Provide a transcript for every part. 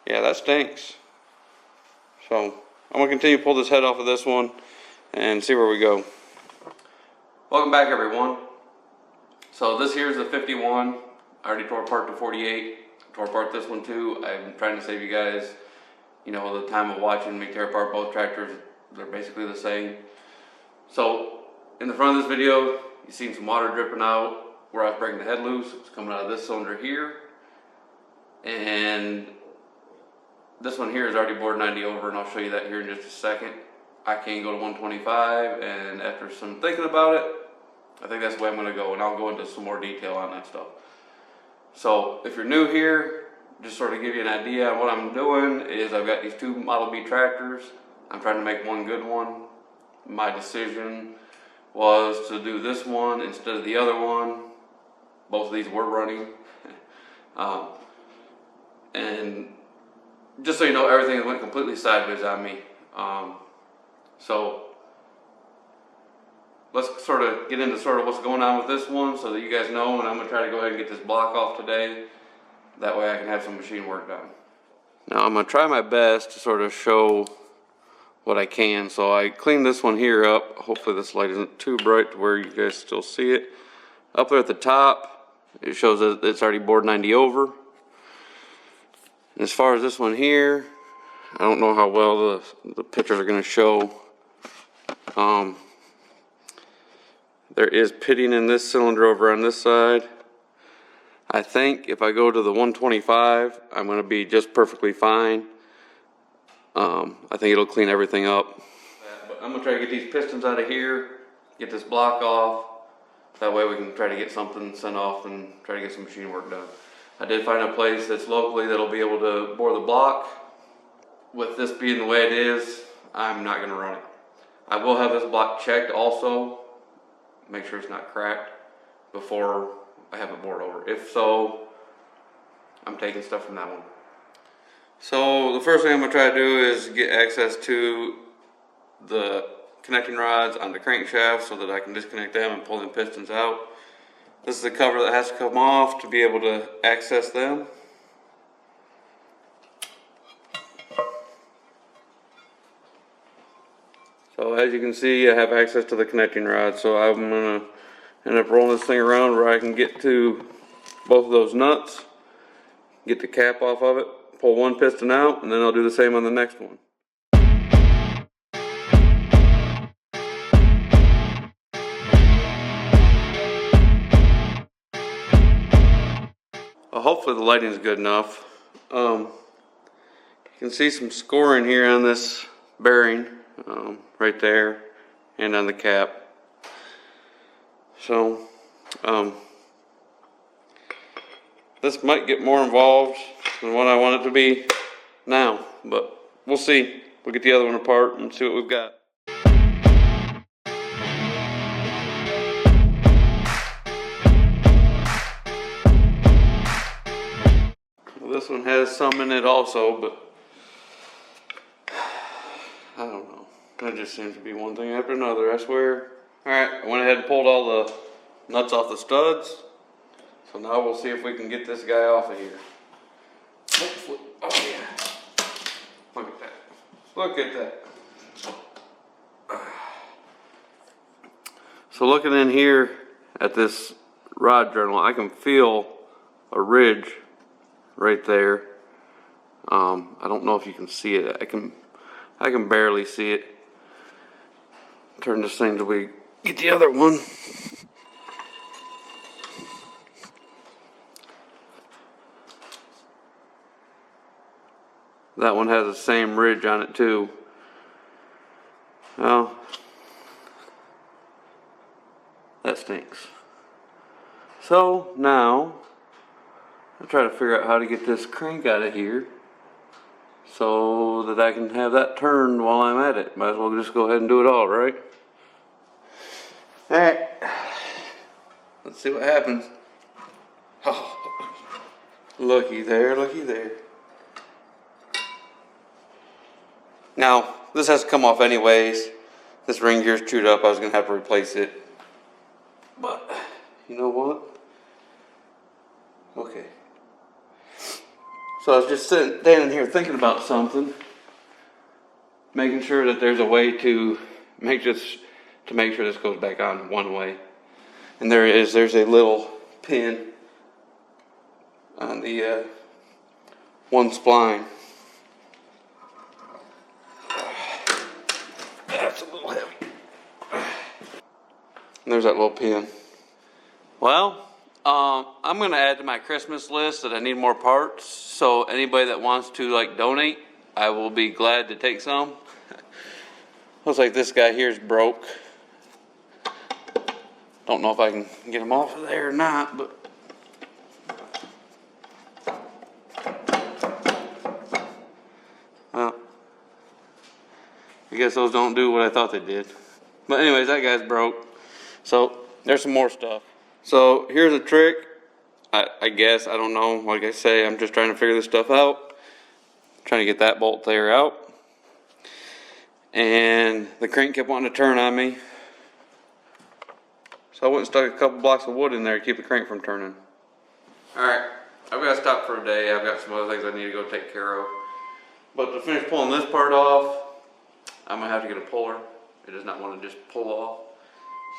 Yeah, that stinks. So I'm gonna continue to pull this head off of this one and see where we go. Welcome back, everyone. So this here is the 51. I already tore apart the 48. Tore apart this one too. I'm trying to save you guys, you know, the time of watching me tear apart both tractors. They're basically the same. So in the front of this video, you've seen some water dripping out where I was breaking the head loose. It's coming out of this cylinder here. And this one here is already bored 90 over, and I'll show you that here in just a second. I can go to 125, and after some thinking about it, I think that's the way I'm going to go, and I'll go into some more detail on that stuff. So if you're new here, just sort of give you an idea on what I'm doing is I've got these two Model B tractors. I'm trying to make one good one. My decision was to do this one instead of the other one. Both of these were running. And just so you know, everything went completely sideways on me. So let's sort of get into sort of what's going on with this one so that you guys know, and I'm going to try to go ahead and get this block off today. That way I can have some machine work done. Now I'm going to try my best to sort of show what I can. So I cleaned this one here up. Hopefully this light isn't too bright to where you guys still see it. Up there at the top, it shows that it's already bored 90 over. As far as this one here, I don't know how well the pictures are going to show. There is pitting in this cylinder over on this side. I think if I go to the 125, I'm going to be just perfectly fine. I think it'll clean everything up. But I'm going to try to get these pistons out of here, get this block off. That way we can try to get something sent off and try to get some machine work done. I did find a place that's locally that'll be able to bore the block. With this being the way it is, I'm not going to run it. I will have this block checked also, make sure it's not cracked before I have it bored over. If so, I'm taking stuff from that one. So the first thing I'm going to try to do is get access to the connecting rods on the crankshaft so that I can disconnect them and pull the pistons out. This is the cover that has to come off to be able to access them. So as you can see, I have access to the connecting rod, so I'm going to end up rolling this thing around where I can get to both of those nuts, get the cap off of it, pull one piston out, and then I'll do the same on the next one. Well, hopefully the lighting is good enough. You can see some scoring here on this bearing, right there, and on the cap. So, this might get more involved than what I want it to be now, but we'll see. We'll get the other one apart and see what we've got. Well, this one has some in it also, but I don't know. That just seems to be one thing after another, I swear. Alright, I went ahead and pulled all the nuts off the studs. So now we'll see if we can get this guy off of here. Hopefully. Oh yeah. Look at that. Look at that. So looking in here at this rod journal, I can feel a ridge right there. I don't know if you can see it. I can barely see it. Turn this thing till we get the other one. That one has the same ridge on it too. Well, that stinks. So now I'll try to figure out how to get this crank out of here so that I can have that turned while I'm at it. Might as well just go ahead and do it all, right? Alright, let's see what happens. Oh, looky there, looky there. Now, this has to come off anyways. This ring gear's chewed up. I was going to have to replace it. But, you know what? Okay. So I was just standing here thinking about something, making sure that there's a way to make this goes back on one way. And there's a little pin on the one spline. That's a little heavy. And there's that little pin. Well, I'm gonna add to my Christmas list that I need more parts. So anybody that wants to like donate, I will be glad to take some. Looks like this guy here is broke. Don't know if I can get him off of there or not, but well, I guess those don't do what I thought they did. But anyways, that guy's broke. So there's some more stuff. So here's a trick. I guess, I don't know. Like I say, I'm just trying to figure this stuff out. Trying to get that bolt there out. And the crank kept wanting to turn on me. So I went and stuck a couple blocks of wood in there to keep the crank from turning. Alright, I've got to stop for a day. I've got some other things I need to go take care of. But to finish pulling this part off, I'm going to have to get a puller. It does not want to just pull off.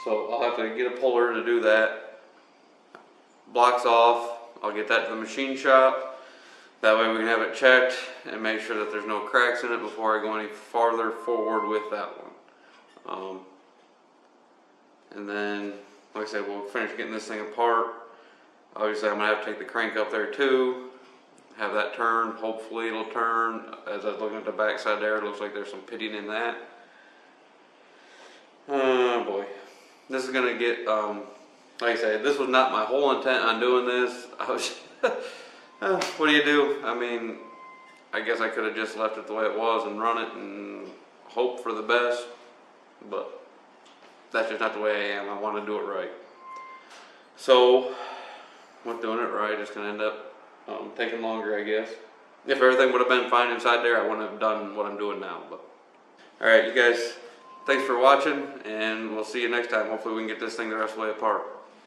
So I'll have to get a puller to do that. Blocks off, I'll get that to the machine shop. That way we can have it checked and make sure that there's no cracks in it before I go any farther forward with that one. And then, like I said, we'll finish getting this thing apart. Obviously I'm going to have to take the crank up there too, have that turn. Hopefully it'll turn. As I was looking at the back side there, it looks like there's some pitting in that. Oh boy. This is going to get, like I said, this was not my whole intent on doing this. I was, what do you do? I mean, I guess I could have just left it the way it was and run it and hope for the best, but that's just not the way I am. I want to do it right. So, with doing it right, it's going to end up taking longer, I guess. If everything would have been fine inside there, I wouldn't have done what I'm doing now. But all right, you guys, thanks for watching, and we'll see you next time. Hopefully we can get this thing the rest of the way apart.